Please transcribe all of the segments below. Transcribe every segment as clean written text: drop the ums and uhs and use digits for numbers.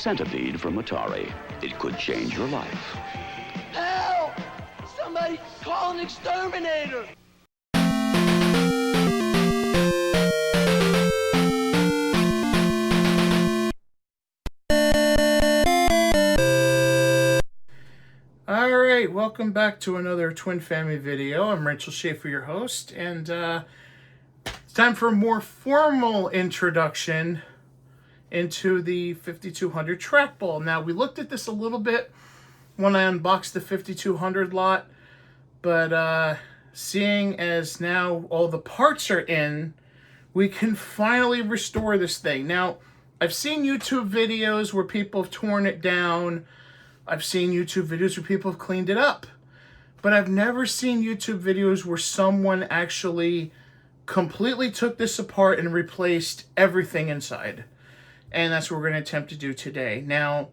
centipede from Atari. It could change your life. Help! Somebody call an exterminator! Alright, welcome back to another Twin Family video. I'm Rachel Schaefer, your host, and it's time for a more formal introduction into the 5200 TrakBall. Now, we looked at this a little bit when I unboxed the 5200 lot, but seeing as now all the parts are in, we can finally restore this thing. Now, I've seen YouTube videos where people have torn it down. I've seen YouTube videos where people have cleaned it up, but I've never seen YouTube videos where someone actually completely took this apart and replaced everything inside. And that's what we're going to attempt to do today. Now,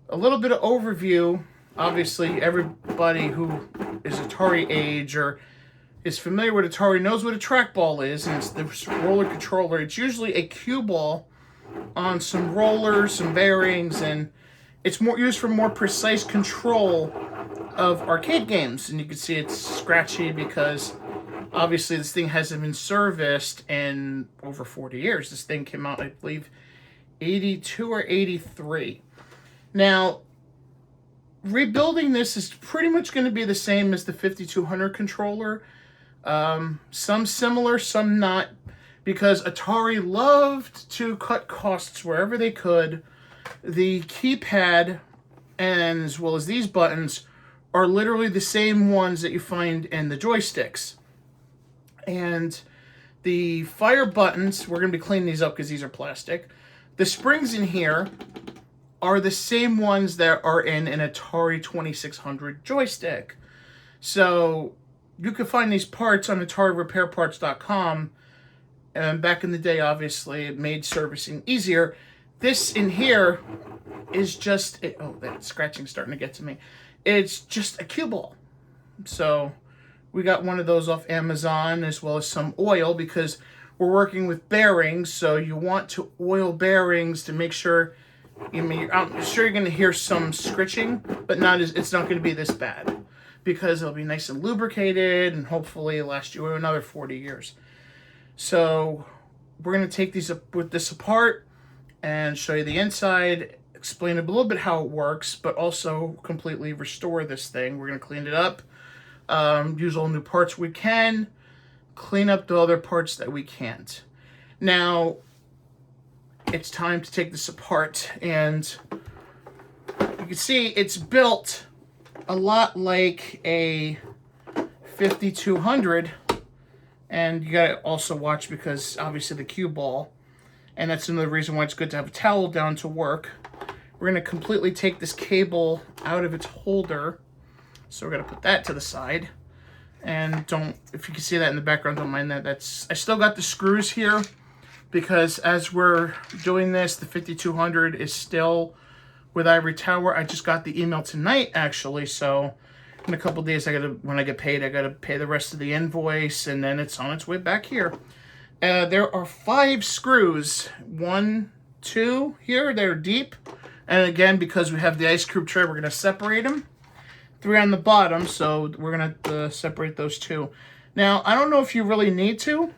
a little bit of overview. Obviously, everybody who is Atari age or is familiar with Atari knows what a TrakBall is, and it's the roller controller. It's usually a cue ball on some rollers, some bearings, and it's more used for more precise control of arcade games. And you can see it's scratchy because obviously this thing hasn't been serviced in over 40 years. This thing came out, I believe, 82 or 83. Now, rebuilding this is pretty much going to be the same as the 5200 controller. Some similar, some not, because Atari loved to cut costs wherever they could. The keypad, and as well as these buttons, are literally the same ones that you find in the joysticks. And the fire buttons, we're going to be cleaning these up because these are plastic. The springs in here are the same ones that are in an Atari 2600 joystick. So you can find these parts on AtariRepairParts.com. And back in the day, obviously, it made servicing easier. This in here is just, oh, that scratching's starting to get to me. It's just a cue ball. So we got one of those off Amazon, as well as some oil, because we're working with bearings. So you want to oil bearings to make sure, I'm sure you're going to hear some scritching, but it's not going to be this bad, because it'll be nice and lubricated and hopefully last you another 40 years. So we're going to take this apart and show you the inside, explain a little bit how it works, but also completely restore this thing. We're going to clean it up, use all new parts we can, clean up the other parts that we can't. Now, it's time to take this apart, and you can see it's built a lot like a 5200, and you got to also watch because obviously the cue ball. And that's another reason why it's good to have a towel down to work. We're going to completely take this cable out of its holder. So we're going to put that to the side. And if you can see that in the background, don't mind that. I still got the screws here because as we're doing this, the 5200 is still with Ivory Tower. I just got the email tonight, actually. So in a couple days, when I get paid, I got to pay the rest of the invoice. And then it's on its way back here. There are 5 screws, 1, 2 here, they're deep. And again, because we have the ice cube tray, we're going to separate them. 3 on the bottom, so we're going to separate those 2. Now, I don't know if you really need to,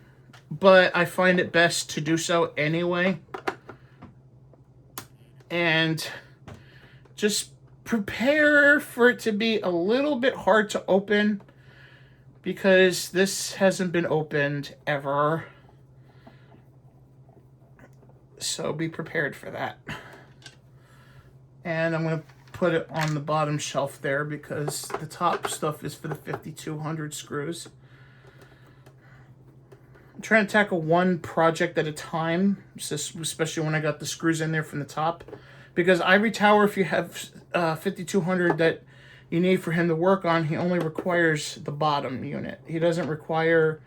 but I find it best to do so anyway. And just prepare for it to be a little bit hard to open, because this hasn't been opened ever. So be prepared for that. And I'm going to put it on the bottom shelf there because the top stuff is for the 5200 screws. I'm trying to tackle one project at a time, especially when I got the screws in there from the top. Because Ivory Tower, if you have 5200 that you need for him to work on, he only requires the bottom unit. He doesn't require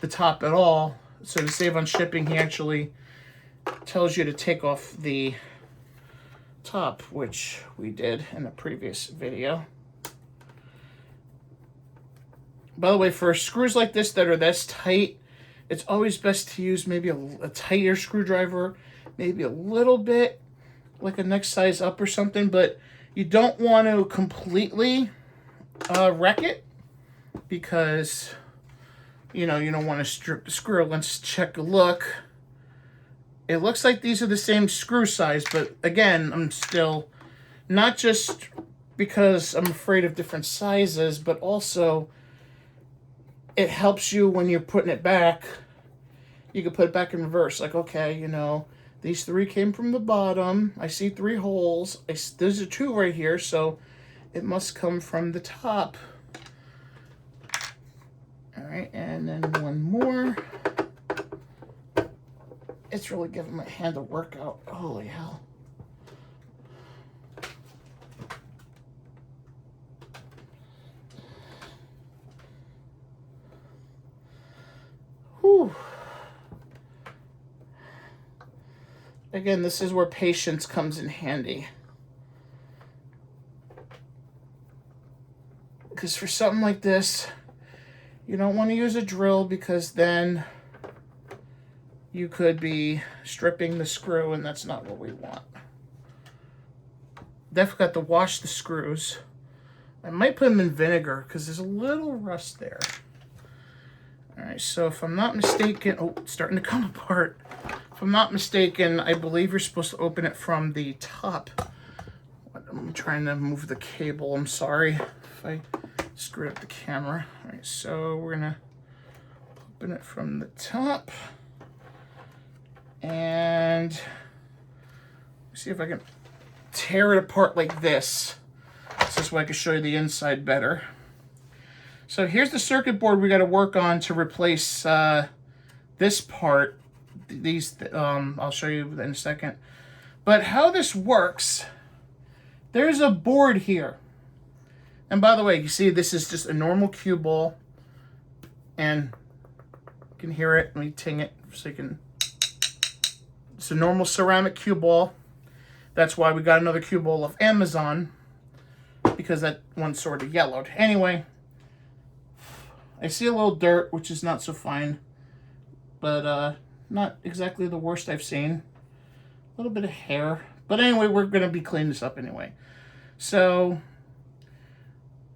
the top at all. So to save on shipping, he actually tells you to take off the top, which we did in a previous video. By the way, for screws like this that are this tight, it's always best to use maybe a tighter screwdriver, maybe a little bit like a next size up or something, but you don't want to completely wreck it, because you don't want to strip the screw. Let's check a look. It looks like these are the same screw size, but again, I'm still, not just because I'm afraid of different sizes, but also it helps you when you're putting it back. You can put it back in reverse. Like, okay, these 3 came from the bottom. I see 3 holes. There's a 2 right here, so it must come from the top. All right, and then 1 more. It's really giving my hand a workout. Holy hell. Whew. Again, this is where patience comes in handy. Because for something like this, you don't want to use a drill, because then you could be stripping the screw, and that's not what we want. Definitely got to wash the screws. I might put them in vinegar because there's a little rust there. All right, so if I'm not mistaken, oh, it's starting to come apart. If I'm not mistaken, I believe you're supposed to open it from the top. I'm trying to move the cable. I'm sorry if I screwed up the camera. All right, so we're gonna open it from the top. And see if I can tear it apart like this. This way I can show you the inside better. So here's the circuit board we got to work on to replace this part. I'll show you in a second. But how this works, there's a board here. And by the way, you see this is just a normal cue ball. And you can hear it. Let me ting it so you can. It's a normal ceramic cue ball. That's why we got another cue ball off Amazon, because that one's sort of yellowed. Anyway, I see a little dirt, which is not so fine, but not exactly the worst I've seen. A little bit of hair. But anyway, we're going to be cleaning this up anyway. So,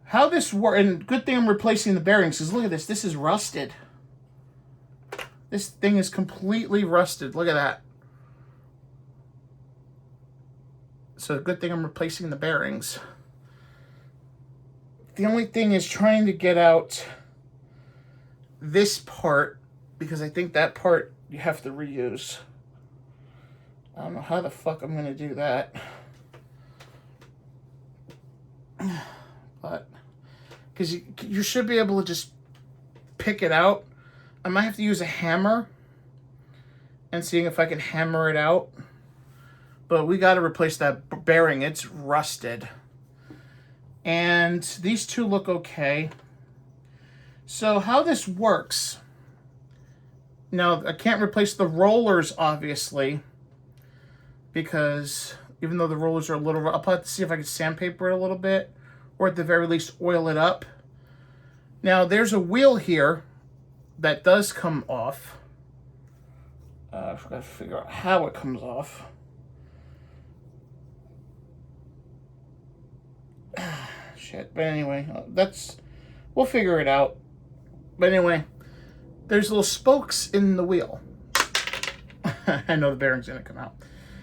how this works, and good thing I'm replacing the bearings, because look at this. This is rusted. This thing is completely rusted. Look at that. So good thing I'm replacing the bearings. The only thing is trying to get out this part, because I think that part you have to reuse. I don't know how the fuck I'm going to do that. But, because you should be able to just pick it out. I might have to use a hammer and seeing if I can hammer it out. But we got to replace that bearing. It's rusted. And these 2 look okay. So how this works. Now, I can't replace the rollers, obviously. Because even though the rollers are a little rough, I'll probably have to see if I can sandpaper it a little bit. Or at the very least, oil it up. Now, there's a wheel here that does come off. I forgot to figure out how it comes off. Shit, but anyway, we'll figure it out. But anyway, there's little spokes in the wheel. I know the bearing's gonna come out.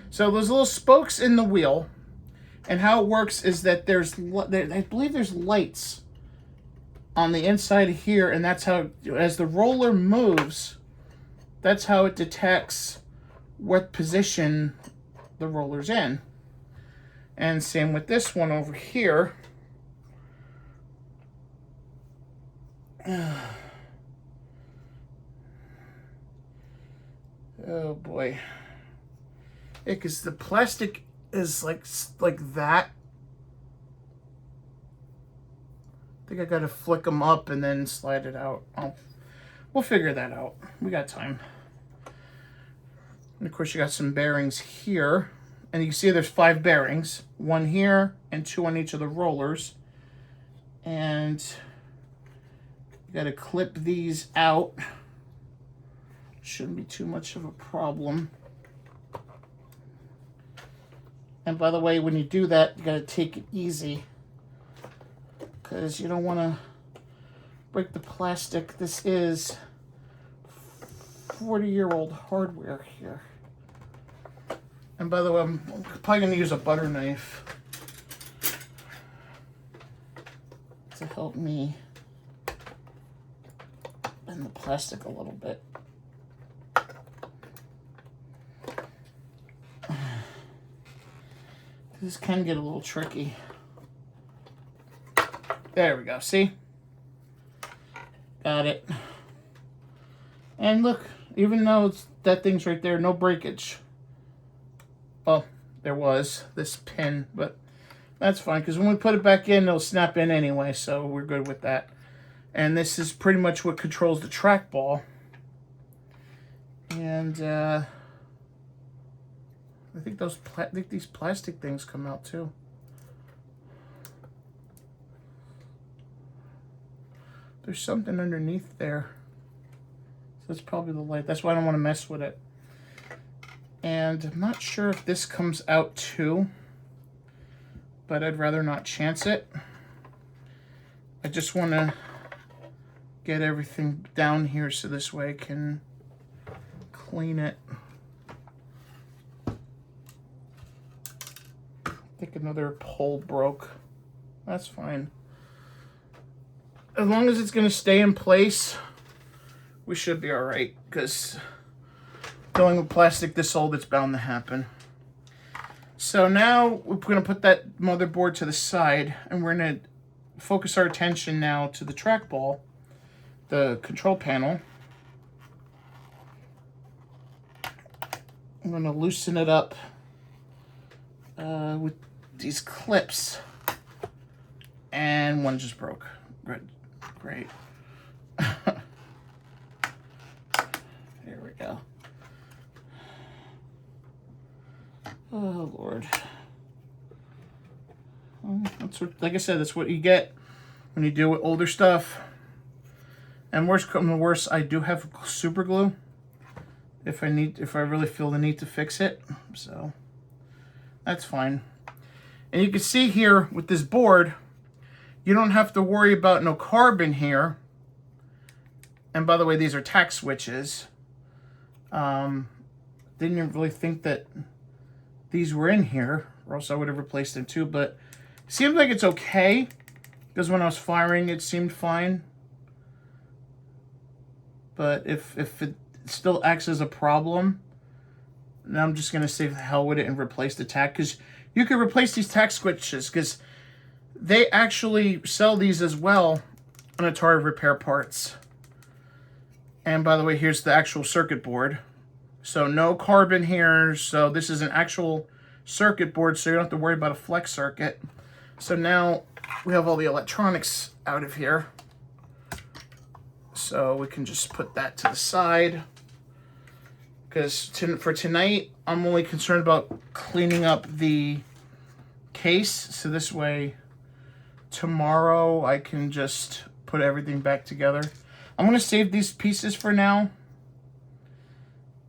So there's little spokes in the wheel, and how it works is that I believe there's lights on the inside here, and that's how, as the roller moves, that's how it detects what position the roller's in. And same with this one over here. Oh boy. Because the plastic is like that. I think I gotta flick them up and then slide it out. We'll figure that out. We got time. And of course you got some bearings here. And you can see there's 5 bearings. 1 here and 2 on each of the rollers. And you gotta clip these out. Shouldn't be too much of a problem. And by the way, when you do that, you gotta take it easy, because you don't want to break the plastic. This is 40-year-old hardware here. And by the way, I'm probably going to use a butter knife to help me bend the plastic a little bit. This can get a little tricky. There we go, see? Got it. And look, even though that thing's right there, no breakage. Well, there was this pin, but that's fine, because when we put it back in, it'll snap in anyway, so we're good with that. And this is pretty much what controls the TrakBall. And I think these plastic things come out too. There's something underneath there. So that's probably the light. That's why I don't want to mess with it. And I'm not sure if this comes out too, but I'd rather not chance it. I just want to get everything down here so this way I can clean it. I think another pole broke. That's fine. As long as it's going to stay in place, we should be all right, because dealing with plastic this old, it's bound to happen. So now we're going to put that motherboard to the side, and we're going to focus our attention now to the TrakBall, the control panel. I'm going to loosen it up with these clips, and one just broke. Good. Great. There we go. Oh, Lord. That's what, like I said, that's what you get when you deal with older stuff. And worst come to worst, I do have super glue if I really feel the need to fix it. So that's fine. And you can see here with this board, you don't have to worry about no carbon here. And by the way, these are tack switches. Didn't even really think that these were in here, or else I would have replaced them too. But it seems like it's okay, because when I was firing, it seemed fine. But if it still acts as a problem, then I'm just gonna say the hell with it and replace the tack. Because you could replace these tack switches, because they actually sell these as well on Atari Repair Parts. And by the way, here's the actual circuit board. So no carbon here. So this is an actual circuit board, so you don't have to worry about a flex circuit. So now we have all the electronics out of here. So we can just put that to the side. Because for tonight, I'm only concerned about cleaning up the case. So this way, tomorrow I can just put everything back together. I'm going to save these pieces for now.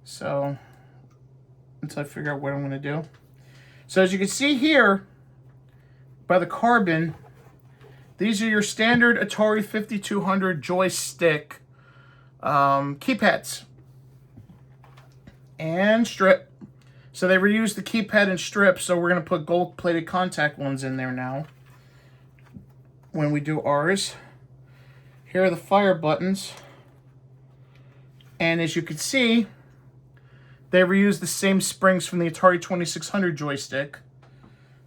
So, until I figure out what I'm going to do. So as you can see here, by the carbon, these are your standard Atari 5200 joystick keypads. And strip. So they reused the keypad and strip, so we're going to put gold-plated contact ones in there now when we do ours. Here are the fire buttons. And as you can see, they reused the same springs from the Atari 2600 joystick.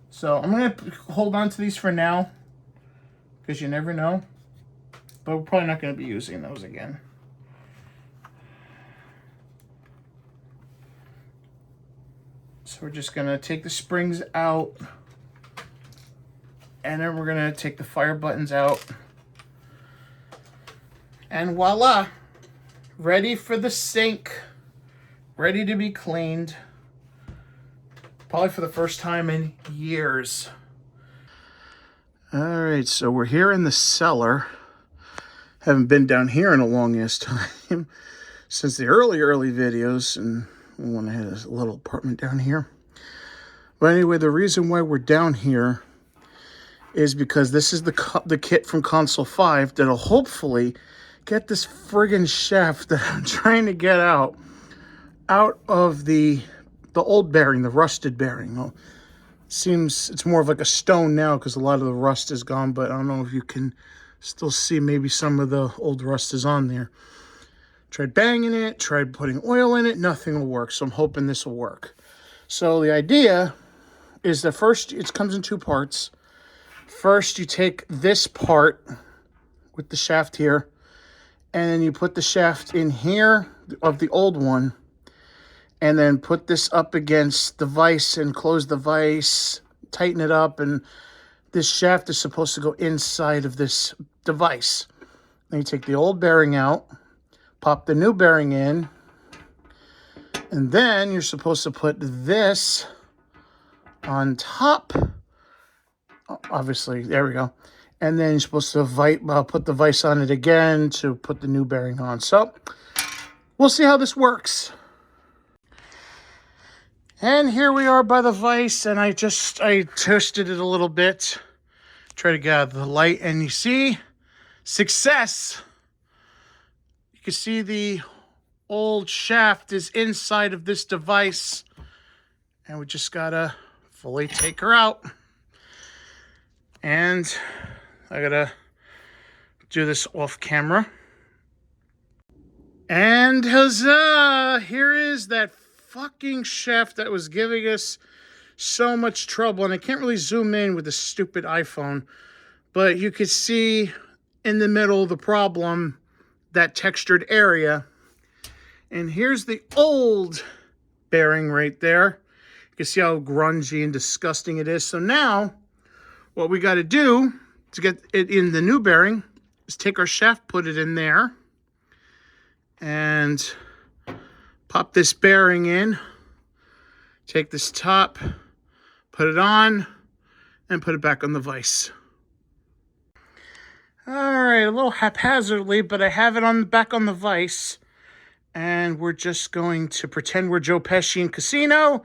So I'm going to hold on to these for now, because you never know. But we're probably not going to be using those again. So we're just going to take the springs out. And then we're going to take the fire buttons out. And voila! Ready for the sink. Ready to be cleaned. Probably for the first time in years. Alright, so we're here in the cellar. Haven't been down here in a long-ass time. Since the early videos. And when I had a little apartment down here. But anyway, the reason why we're down here is because this is the kit from Console 5 that'll hopefully get this friggin' shaft that I'm trying to get out of the old bearing, the rusted bearing. Well, seems it's more of like a stone now because a lot of the rust is gone, but I don't know if you can still see maybe some of the old rust is on there. Tried banging it, tried putting oil in it, nothing will work, so I'm hoping this will work. So the idea is that first, it comes in two parts. First, you take this part with the shaft here, and then you put the shaft in here of the old one, and then put this up against the vise and close the vise, tighten it up, and this shaft is supposed to go inside of this device. Then you take the old bearing out, pop the new bearing in, and then you're supposed to put this on top. Obviously, there we go. And then you're supposed to put the vise on it again to put the new bearing on. So we'll see how this works. And here we are by the vise, and I twisted it a little bit, try to get out of the light, and you see, success. You can see the old shaft is inside of this device, and we just gotta fully take her out. And I gotta do this off camera. And huzzah! Here is that fucking shaft that was giving us so much trouble. And I can't really zoom in with the stupid iPhone, but you could see in the middle of the problem, that textured area. And here's the old bearing right there. You can see how grungy and disgusting it is. So now, what we got to do to get it in the new bearing is take our shaft, put it in there, and pop this bearing in. Take this top, put it on, and put it back on the vise. All right, a little haphazardly, but I have it back on the vise, and we're just going to pretend we're Joe Pesci in Casino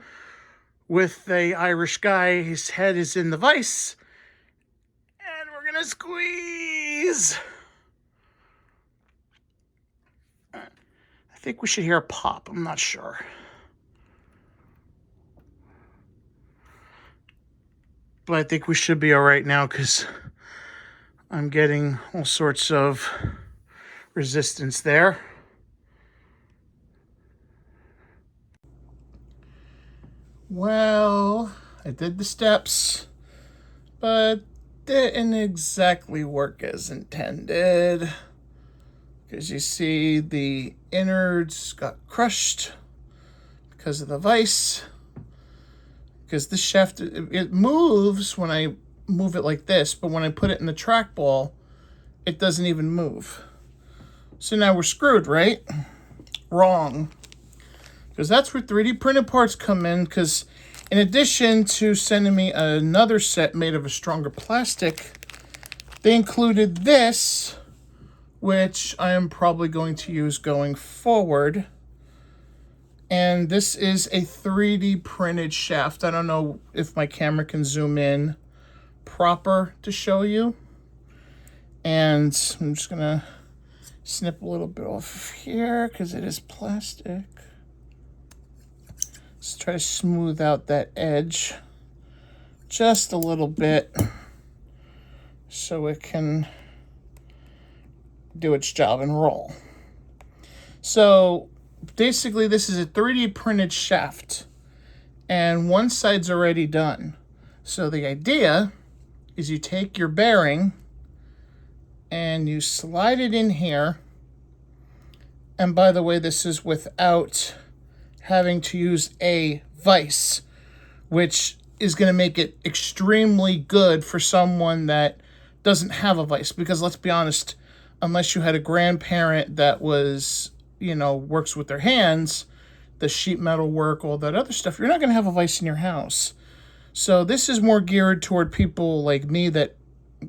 with the Irish guy. His head is in the vise. Gonna squeeze. I think we should hear a pop. I'm not sure. But I think we should be all right now because I'm getting all sorts of resistance there. Well, I did the steps, but didn't exactly work as intended, because you see the innards got crushed because of the vise, because the shaft, it moves when I move it like this, but when I put it in the TrakBall, it doesn't even move. So now we're screwed, right? Wrong. Because that's where 3D printed parts come in, because in addition to sending me another set made of a stronger plastic, they included this, which I am probably going to use going forward. And this is a 3D printed shaft. I don't know if my camera can zoom in proper to show you. And I'm just going to snip a little bit off here because it is plastic. Let's try to smooth out that edge just a little bit so it can do its job and roll. So basically this is a 3D printed shaft and one side's already done. So the idea is you take your bearing and you slide it in here. And by the way, this is without having to use a vise, which is going to make it extremely good for someone that doesn't have a vise. Because let's be honest, unless you had a grandparent that was, works with their hands, the sheet metal work, all that other stuff, you're not going to have a vise in your house. So this is more geared toward people like me that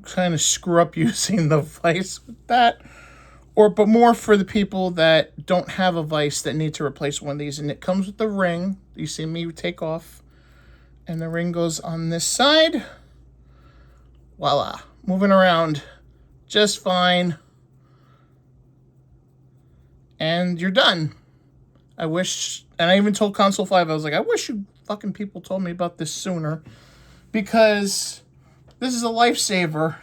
kind of screw up using the vise with that. But more for the people that don't have a vise that need to replace one of these. And it comes with the ring you see me take off. And the ring goes on this side. Voila. Moving around just fine. And you're done. I wish, and I even told Console 5, I was like, I wish you fucking people told me about this sooner. Because this is a lifesaver.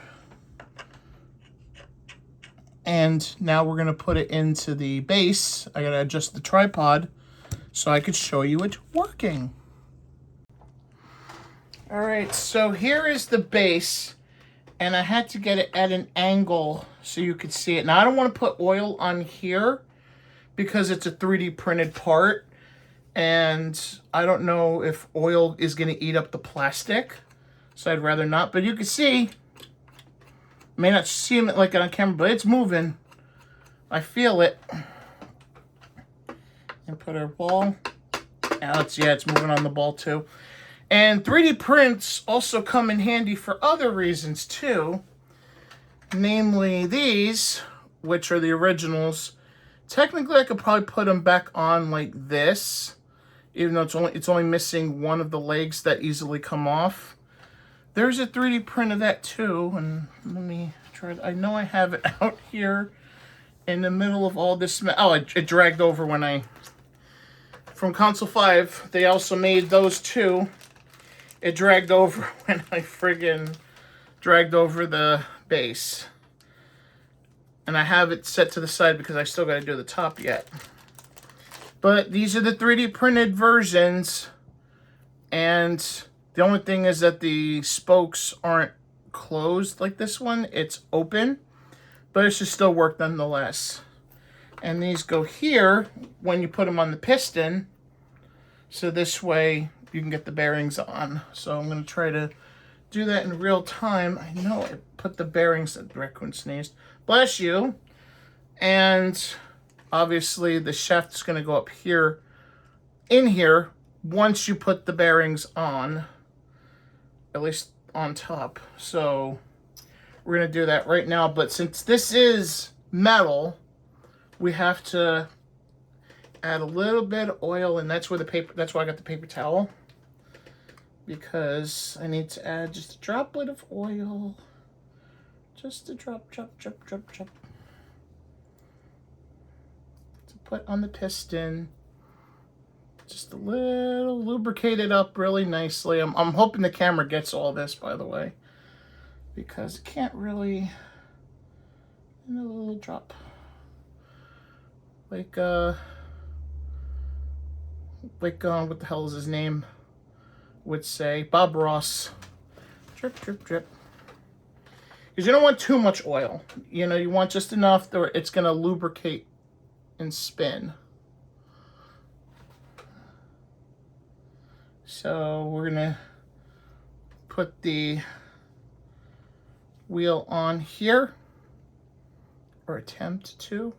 And now we're going to put it into the base. I got to adjust the tripod so I could show you it working. All right, so here is the base. And I had to get it at an angle so you could see it. Now, I don't want to put oil on here because it's a 3D printed part. And I don't know if oil is going to eat up the plastic. So I'd rather not. But you can see, may not see it like on camera, but it's moving. I feel it. And put our ball. Now it's moving on the ball too. And 3D prints also come in handy for other reasons too. Namely these, which are the originals. Technically, I could probably put them back on like this, even though it's only missing one of the legs that easily come off. There's a 3D print of that too, and let me try. I know I have it out here in the middle of all this. Oh, it dragged over when I. From Console 5, they also made those too. It dragged over when I friggin' dragged over the base. And I have it set to the side because I still got to do the top yet. But these are the 3D printed versions. And the only thing is that the spokes aren't closed like this one. It's open. But it should still work nonetheless. And these go here when you put them on the piston. So this way you can get the bearings on. So I'm going to try to do that in real time. I know I put the bearings, the raccoon sneezed. Bless you. And obviously the shaft is going to go up here, in here, once you put the bearings on, at least on top. So we're going to do that right now. But since this is metal, we have to add a little bit of oil, and that's where the paper, that's why I got the paper towel, because I need to add just a droplet of oil. Just a drop. To put on the piston. Just a little, lubricate it up really nicely. I'm hoping the camera gets all this, by the way, because it can't really, and a little drop. Like what the hell is his name would say, Bob Ross. Drip, drip, drip. Because you don't want too much oil. You know, you want just enough that it's going to lubricate and spin. So we're going to put the wheel on here, or attempt to.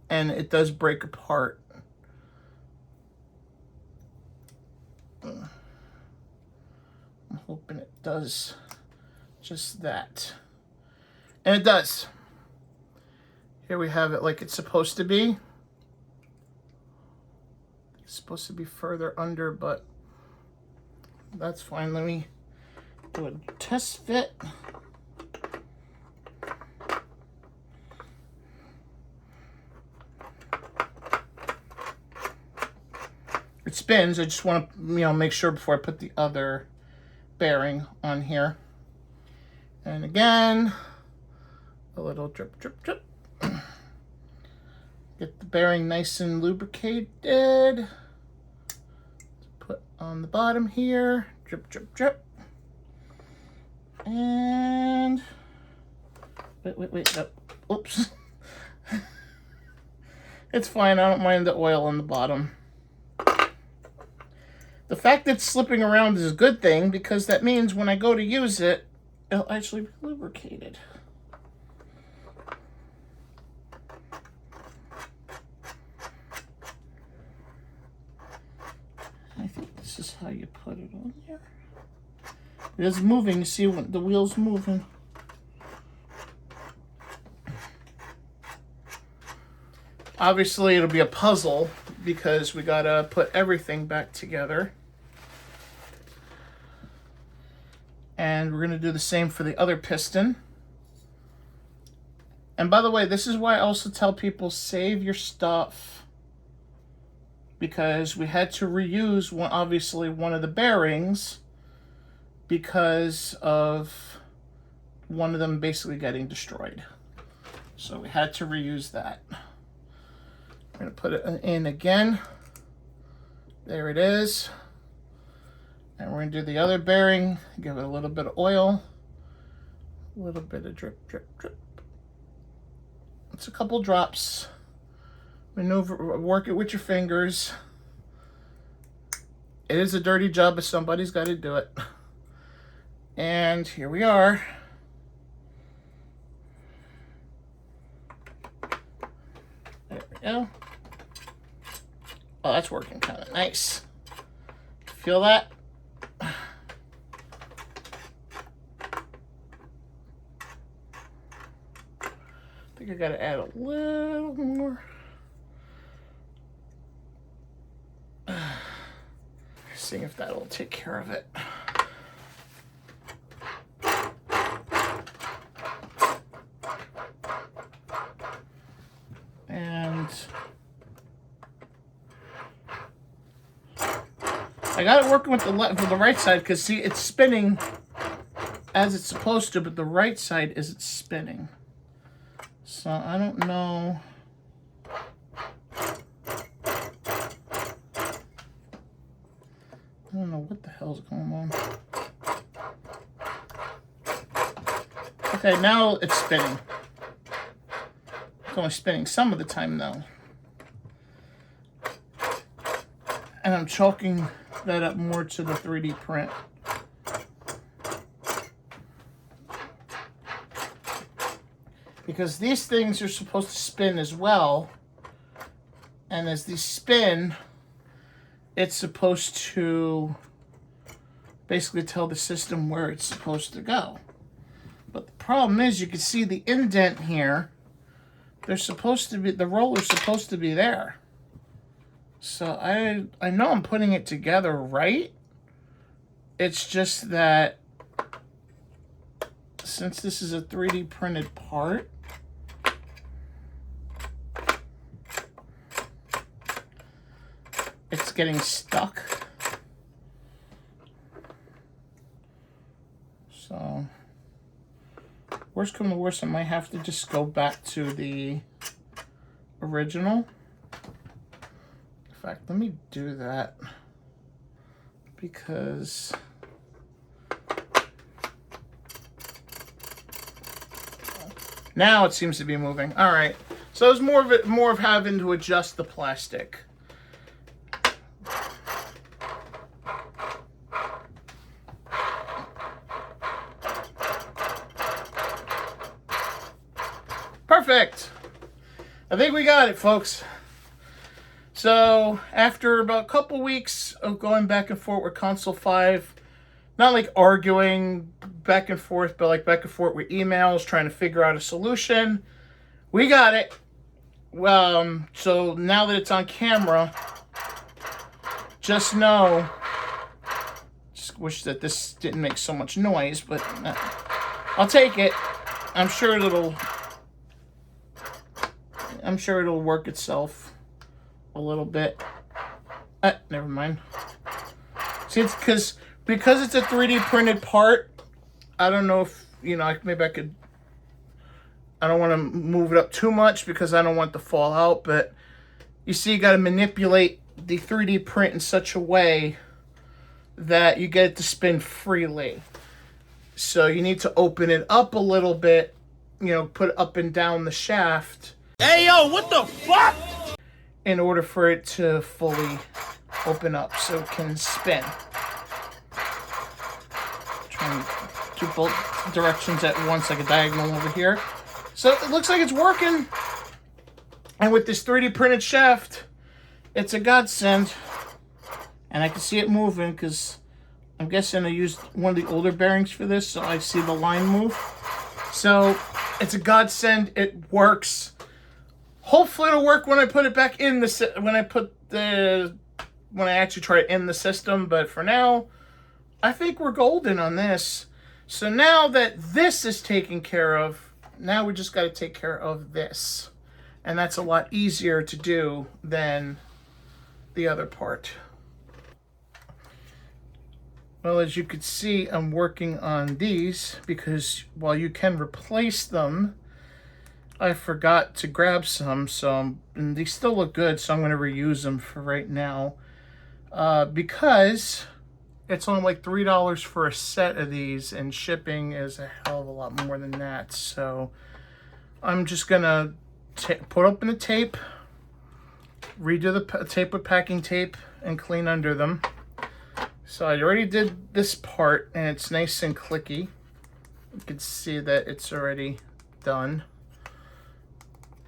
And it does break apart. I'm hoping it does just that. And it does. Here we have it like it's supposed to be. It's supposed to be further under, but that's fine. Let me do a test fit. It spins. I just want to, make sure before I put the other bearing on here. And again, a little drip, drip, drip. Get the bearing nice and lubricated. Put on the bottom here. Drip, drip, drip. And wait. Oops. It's fine. I don't mind the oil on the bottom. The fact that it's slipping around is a good thing, because that means when I go to use it, it'll actually be lubricated. I think this is how you put it on there. It is moving. You see when the wheel's moving. Obviously, it'll be a puzzle, because we gotta put everything back together. And we're gonna do the same for the other piston. And by the way, this is why I also tell people save your stuff, because we had to reuse obviously one of the bearings because of one of them basically getting destroyed. So we had to reuse that. We're going to put it in again. There it is. And we're going to do the other bearing. Give it a little bit of oil. A little bit of drip, drip, drip. It's a couple drops. Maneuver, work it with your fingers. It is a dirty job, but somebody's got to do it. And here we are. There we go. Oh, that's working kind of nice. Feel that? I think I gotta add a little more. See if that'll take care of it. And I got it working with the right side, because see, it's spinning as it's supposed to, but the right side isn't spinning. So I don't know. I don't know what the hell's going on. Okay, now it's spinning. It's only spinning some of the time though. And I'm chalking that up more to the 3D print. Because these things are supposed to spin as well. And as these spin, it's supposed to basically tell the system where it's supposed to go. But the problem is, you can see the indent here. They're supposed to be, the roller's supposed to be there. So I know I'm putting it together right. It's just that since this is a 3D printed part, it's getting stuck. So worst come to worst, I might have to just go back to the original. In fact, let me do that, because now it seems to be moving. All right, so it's more of having to adjust the plastic. Perfect. I think we got it, folks. So after about a couple weeks of going back and forth with Console 5, not like arguing back and forth, but like back and forth with emails, trying to figure out a solution, we got it. So now that it's on camera, just know, just wish that this didn't make so much noise, but I'll take it. I'm sure it'll work itself a little bit. Never mind. See, it's because it's a 3D printed part. I don't know if, maybe I could. I don't want to move it up too much because I don't want it to fall out. But you see, you got to manipulate the 3D print in such a way that you get it to spin freely. So you need to open it up a little bit. Put it up and down the shaft. Hey, yo, what the fuck? In order for it to fully open up so it can spin. Trying to do both directions at once, like a diagonal over here. So it looks like it's working. And with this 3D printed shaft, it's a godsend. And I can see it moving because I'm guessing I used one of the older bearings for this, so I see the line move. So it's a godsend. It works. Hopefully it'll work when I put it back in when I put when I actually try to end the system. But for now, I think we're golden on this. So now that this is taken care of, now we just got to take care of this. And that's a lot easier to do than the other part. Well, as you could see, I'm working on these because while you can replace them, I forgot to grab some. And they still look good, so I'm going to reuse them for right now. Because it's only like $3 for a set of these, and shipping is a hell of a lot more than that. So I'm just gonna put open the tape, redo the tape with packing tape, and clean under them. So I already did this part, and it's nice and clicky. You can see that it's already done.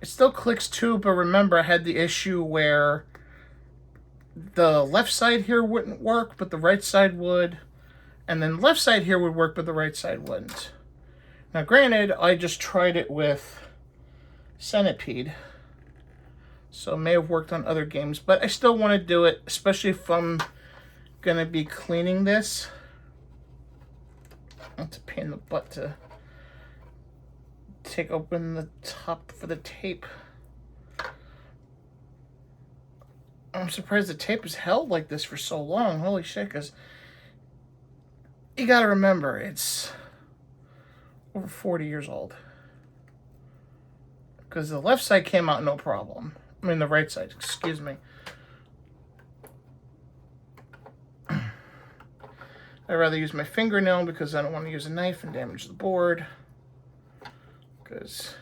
It still clicks too, but remember I had the issue where the left side here wouldn't work, but the right side would. And then left side here would work, but the right side wouldn't. Now, granted, I just tried it with Centipede, so it may have worked on other games, but I still want to do it, especially if I'm going to be cleaning this. It's a pain in the butt to take open the top for the tape. I'm surprised the tape has held like this for so long. Holy shit, because you got to remember, it's over 40 years old. Because the left side came out no problem. I mean, the right side, excuse me. I'd rather use my fingernail because I don't want to use a knife and damage the board. Because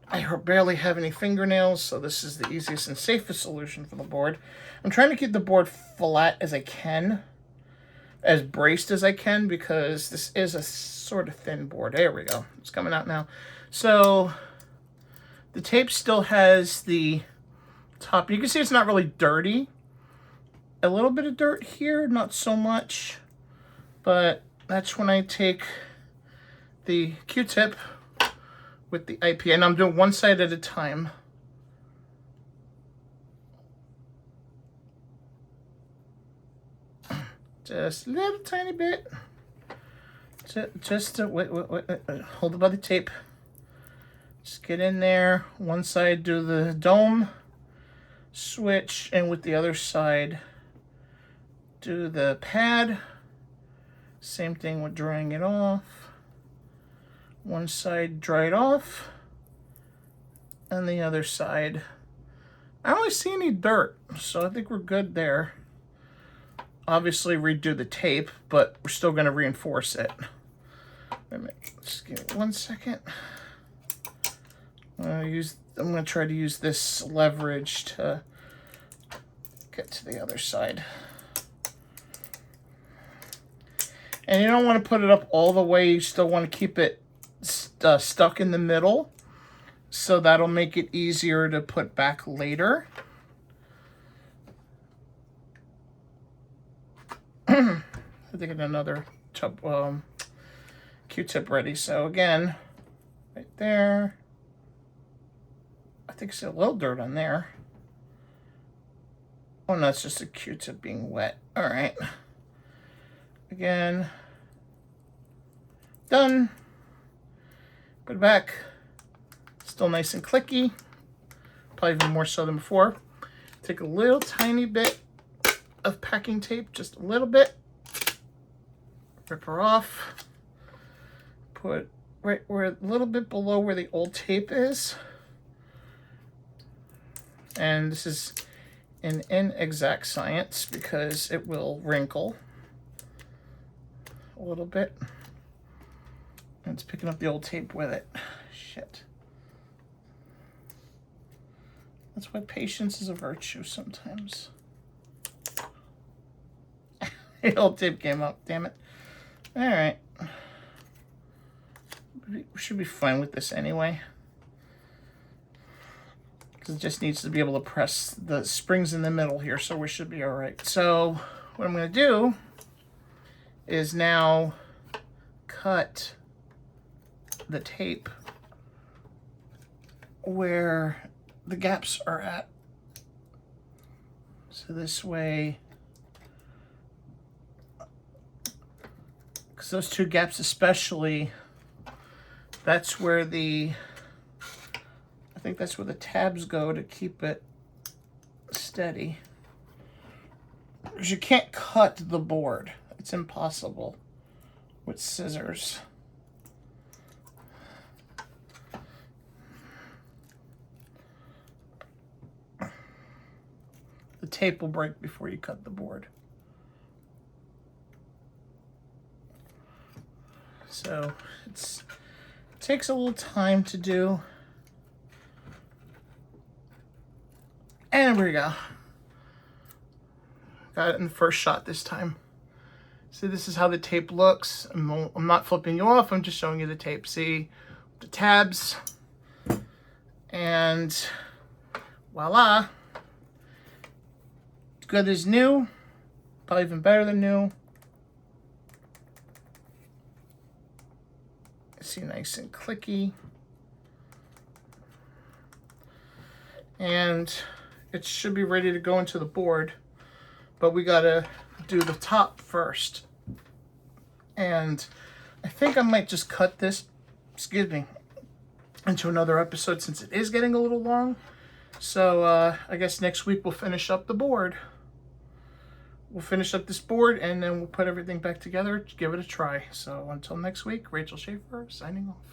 I barely have any fingernails, so this is the easiest and safest solution for the board. I'm trying to keep the board flat as I can, as braced as I can, because this is a sort of thin board. There we go. It's coming out now. So the tape still has the top. You can see it's not really dirty. A little bit of dirt here, not so much. But that's when I take the Q-tip with the IP, and I'm doing one side at a time. Just a little tiny bit. Just to wait, hold it by the tape. Just get in there. One side, do the dome switch, and with the other side, do the pad. Same thing with drying it off. One side, dry it off, and the other side. I don't really see any dirt, so I think we're good there. Obviously redo the tape, but we're still going to reinforce it. Wait a minute, just give me 1 second. I'm going to try to use this leverage to get to the other side. And you don't want to put it up all the way. You still want to keep it stuck in the middle, so that'll make it easier to put back later. I think I got another Q-tip ready. So again, right there. I think it's a little dirt on there. Oh no, it's just a Q-tip being wet. All right. Again, done. Put it back. Still nice and clicky. Probably even more so than before. Take a little tiny bit of packing tape, just a little bit. Rip her off. Put right where a little bit below where the old tape is. And this is an inexact science because it will wrinkle a little bit. And it's picking up the old tape with it. Shit. That's why patience is a virtue sometimes. The old tape came up, damn it. Alright. We should be fine with this anyway. Because it just needs to be able to press the springs in the middle here, so we should be alright. So, what I'm going to do is now cut the tape where the gaps are at. So this way, because those two gaps especially, that's where I think that's where the tabs go to keep it steady. Because you can't cut the board. It's impossible with scissors. The tape will break before you cut the board. So it takes a little time to do. And there we go. Got it in the first shot this time. See, this is how the tape looks. I'm not flipping you off, I'm just showing you the tape. See, the tabs. And voila. Good as new. Probably even better than new. See, nice and clicky. And it should be ready to go into the board. But we gotta do the top first. And I think I might just cut this, excuse me, into another episode since it is getting a little long. So I guess next week we'll finish up the board. We'll finish up this board and then we'll put everything back together, give it a try. So until next week, Rachel Schaefer signing off.